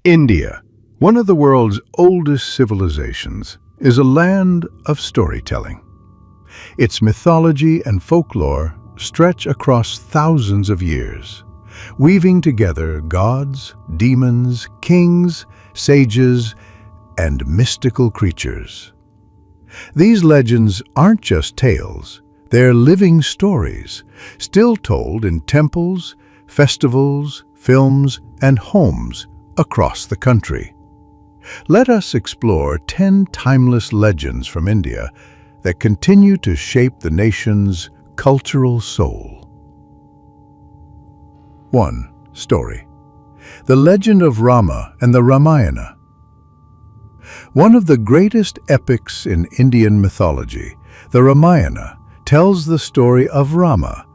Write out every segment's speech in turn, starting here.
India, one of the world's oldest civilizations, is a land of storytelling. Its mythology and folklore stretch across thousands of years, weaving together gods, demons, kings, sages, and mystical creatures. These legends aren't just tales, they're living stories, still told in temples, festivals, films, and homes across the country. Let us explore 10 timeless legends from India that continue to shape the nation's cultural soul. 1. Story. The legend of Rama and the Ramayana. One of the greatest epics in Indian mythology, the Ramayana, tells the story of Rama,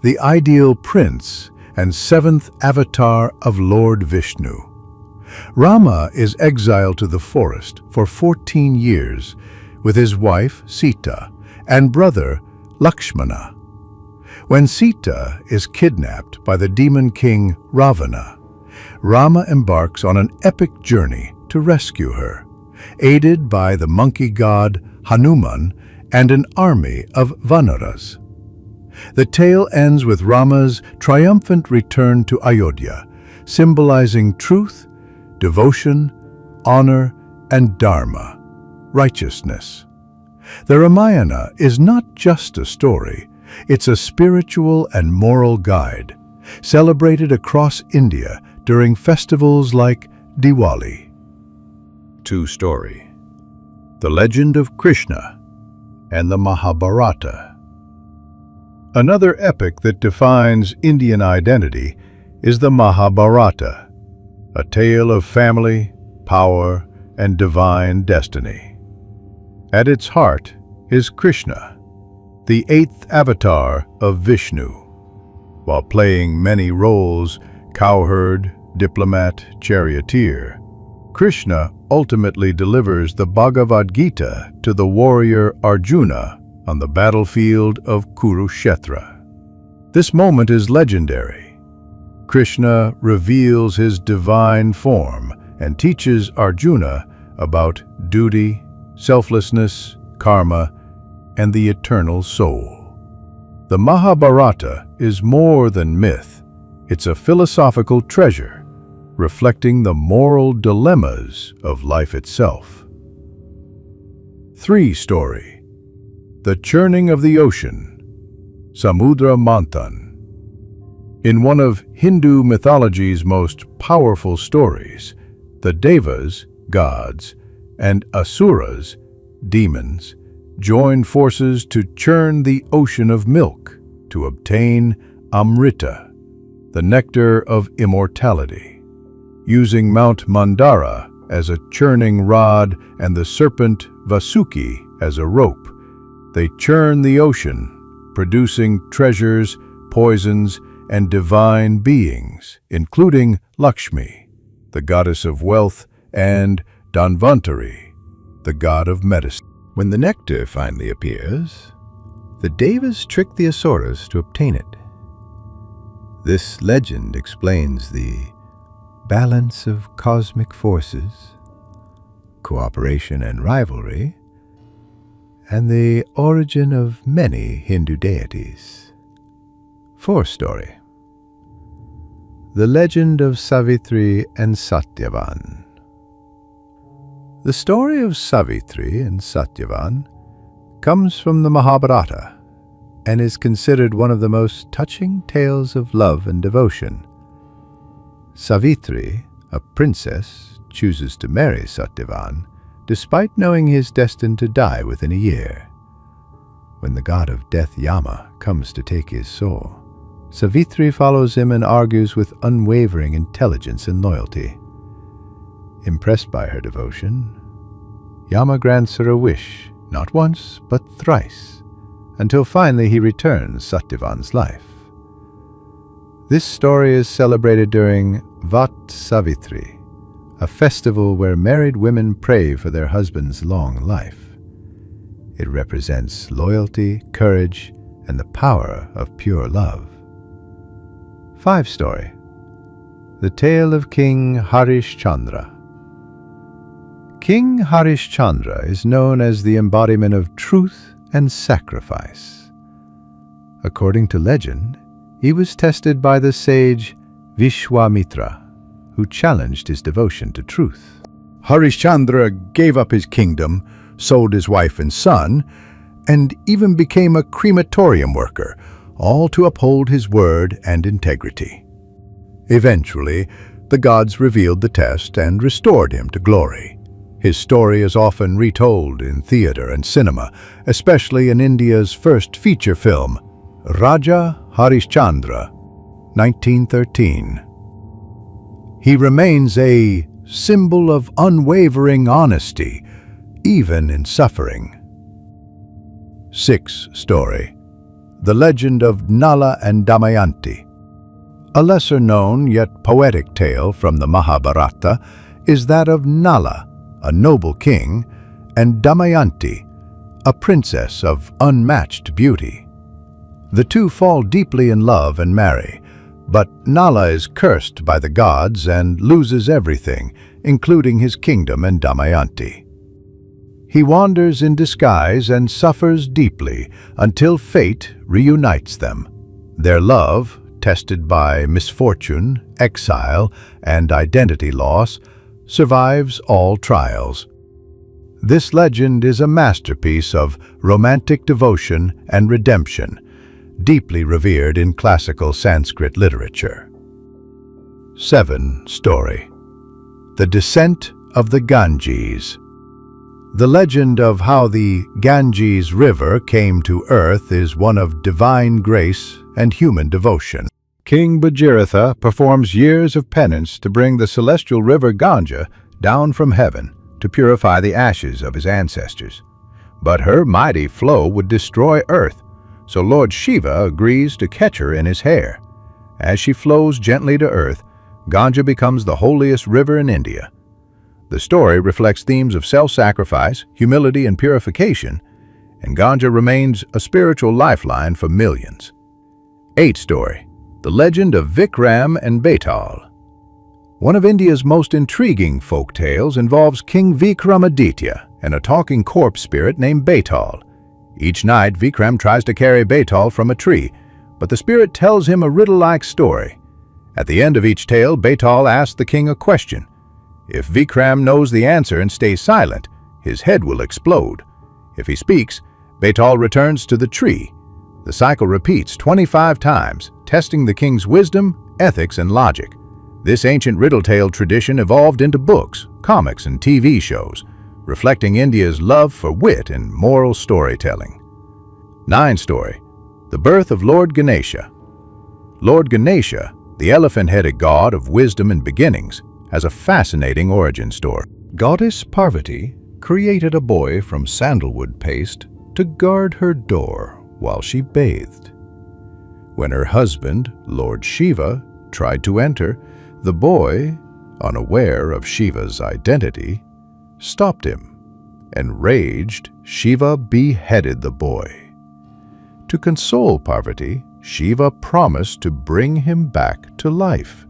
the ideal prince and seventh avatar of Lord Vishnu. Rama is exiled to the forest for 14 years with his wife Sita and brother Lakshmana. When Sita is kidnapped by the demon king Ravana, Rama embarks on an epic journey to rescue her, aided by the monkey god Hanuman and an army of Vanaras. The tale ends with Rama's triumphant return to Ayodhya, symbolizing truth, devotion, honor, and dharma, righteousness. The Ramayana is not just a story, it's a spiritual and moral guide, celebrated across India during festivals like Diwali. 2. Story. The legend of Krishna and the Mahabharata. Another epic that defines Indian identity is the Mahabharata, a tale of family, power, and divine destiny. At its heart is Krishna, the eighth avatar of Vishnu. While playing many roles, cowherd, diplomat, charioteer, Krishna ultimately delivers the Bhagavad Gita to the warrior Arjuna on the battlefield of Kurukshetra. This moment is legendary. Krishna reveals his divine form and teaches Arjuna about duty, selflessness, karma, and the eternal soul. The Mahabharata is more than myth. It's a philosophical treasure, reflecting the moral dilemmas of life itself. 3. Story. The churning of the ocean, Samudra Manthan. In one of Hindu mythology's most powerful stories, the Devas, gods, and Asuras, demons, join forces to churn the ocean of milk to obtain Amrita, the nectar of immortality. Using Mount Mandara as a churning rod and the serpent Vasuki as a rope, they churn the ocean, producing treasures, poisons, and divine beings, including Lakshmi, the goddess of wealth, and Dhanvantari, the god of medicine. When the nectar finally appears, the Devas trick the Asuras to obtain it. This legend explains the balance of cosmic forces, cooperation and rivalry, and the origin of many Hindu deities. 4. Story. The legend of Savitri and Satyavan. The story of Savitri and Satyavan comes from the Mahabharata and is considered one of the most touching tales of love and devotion. Savitri, a princess, chooses to marry Satyavan despite knowing he is destined to die within a year. When the god of death Yama comes to take his soul, Savitri follows him and argues with unwavering intelligence and loyalty. Impressed by her devotion, Yama grants her a wish, not once, but thrice, until finally he returns Satyavan's life. This story is celebrated during Vat Savitri, a festival where married women pray for their husband's long life. It represents loyalty, courage, and the power of pure love. 5. Story. The Tale of King Harishchandra. King Harishchandra is known as the embodiment of truth and sacrifice. According to legend, he was tested by the sage Vishwamitra, who challenged his devotion to truth. Harishchandra gave up his kingdom, sold his wife and son, and even became a crematorium worker, all to uphold his word and integrity. Eventually, the gods revealed the test and restored him to glory. His story is often retold in theater and cinema, especially in India's first feature film, Raja Harishchandra, 1913. He remains a symbol of unwavering honesty, even in suffering. 6th story. The Legend of Nala and Damayanti. A lesser-known yet poetic tale from the Mahabharata is that of Nala, a noble king, and Damayanti, a princess of unmatched beauty. The two fall deeply in love and marry, but Nala is cursed by the gods and loses everything, including his kingdom and Damayanti. He wanders in disguise and suffers deeply until fate reunites them. Their love, tested by misfortune, exile, and identity loss, survives all trials. This legend is a masterpiece of romantic devotion and redemption, deeply revered in classical Sanskrit literature. 7th story. The Descent of the Ganges. The legend of how the Ganges River came to earth is one of divine grace and human devotion. King Bhagiratha performs years of penance to bring the celestial river Ganga down from heaven to purify the ashes of his ancestors. But her mighty flow would destroy earth, so Lord Shiva agrees to catch her in his hair. As she flows gently to earth, Ganga becomes the holiest river in India. The story reflects themes of self-sacrifice, humility, and purification, and Ganga remains a spiritual lifeline for millions. 8th story. The Legend of Vikram and Betal. One of India's most intriguing folk tales involves King Vikramaditya and a talking corpse spirit named Betal. Each night, Vikram tries to carry Betal from a tree, but the spirit tells him a riddle-like story. At the end of each tale, Betal asks the king a question. If Vikram knows the answer and stays silent, his head will explode. If he speaks, Betal returns to the tree. The cycle repeats 25 times, testing the king's wisdom, ethics, and logic. This ancient riddle tale tradition evolved into books, comics, and TV shows, reflecting India's love for wit and moral storytelling. 9th story. The Birth of Lord Ganesha. Lord Ganesha, the elephant-headed god of wisdom and beginnings, has a fascinating origin story. Goddess Parvati created a boy from sandalwood paste to guard her door while she bathed. When her husband, Lord Shiva, tried to enter, the boy, unaware of Shiva's identity, stopped him. Enraged, Shiva beheaded the boy. To console Parvati, Shiva promised to bring him back to life.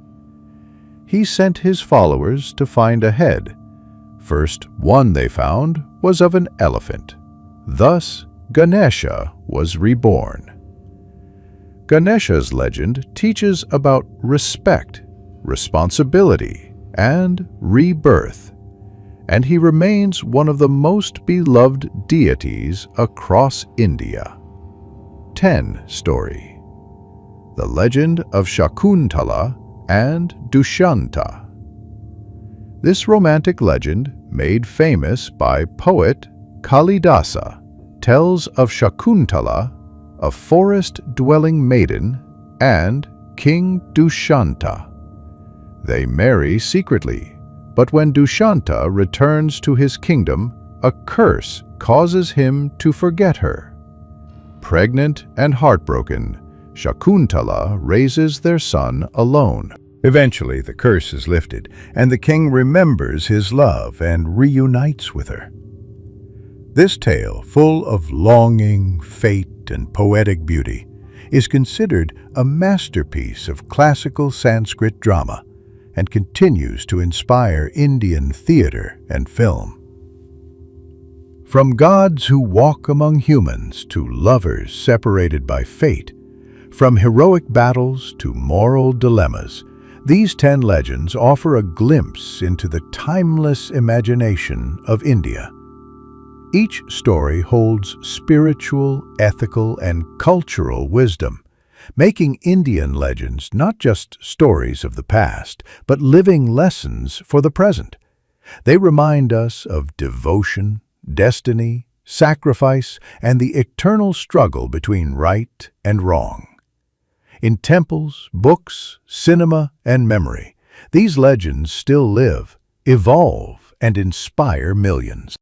He sent his followers to find a head. First one they found was of an elephant. Thus, Ganesha was reborn. Ganesha's legend teaches about respect, responsibility, and rebirth, and he remains one of the most beloved deities across India. 10th story. The Legend of Shakuntala and Dushyanta. This romantic legend, made famous by poet Kalidasa, tells of Shakuntala, a forest-dwelling maiden, and King Dushyanta. They marry secretly, but when Dushyanta returns to his kingdom, a curse causes him to forget her. Pregnant and heartbroken, Shakuntala raises their son alone. Eventually, the curse is lifted, and the king remembers his love and reunites with her. This tale, full of longing, fate, and poetic beauty, is considered a masterpiece of classical Sanskrit drama and continues to inspire Indian theater and film. From gods who walk among humans to lovers separated by fate, from heroic battles to moral dilemmas, these 10 legends offer a glimpse into the timeless imagination of India. Each story holds spiritual, ethical, and cultural wisdom, making Indian legends not just stories of the past, but living lessons for the present. They remind us of devotion, destiny, sacrifice, and the eternal struggle between right and wrong. In temples, books, cinema, and memory, these legends still live, evolve, and inspire millions.